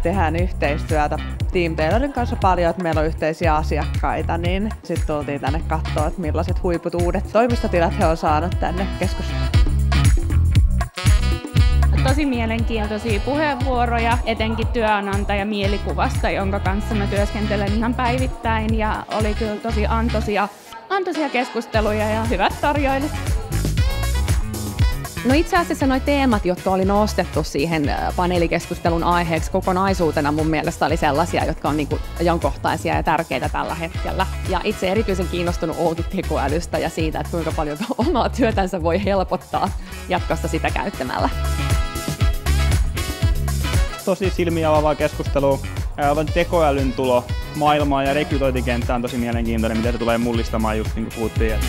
tehdään yhteistyötä Team Taylorin kanssa paljon, että meillä on yhteisiä asiakkaita, niin sitten tultiin tänne katsoa, että millaiset huiput uudet toimistotilat he on saanut tänne keskustaan. Tosi mielenkiintoisia puheenvuoroja, etenkin työnantaja mielikuvasta, jonka kanssa mä työskentelen ihan päivittäin, ja oli kyllä tosi antoisia keskusteluja ja hyvät tarjoilut. No itse asiassa nuo teemat, jotka oli nostettu siihen paneelikeskustelun aiheeksi kokonaisuutena, mun mielestä oli sellaisia, jotka on niinku ajankohtaisia ja tärkeitä tällä hetkellä. Ja itse erityisen kiinnostunut oltu tekoälystä ja siitä, että kuinka paljon omaa työtänsä voi helpottaa jatkossa sitä käyttämällä. Tosi silmiä avaavaa keskustelua. Tekoälyn tulo maailmaan ja rekrytointikenttä on tosi mielenkiintoinen, miten se tulee mullistamaan, just niin kuin puhuttiin.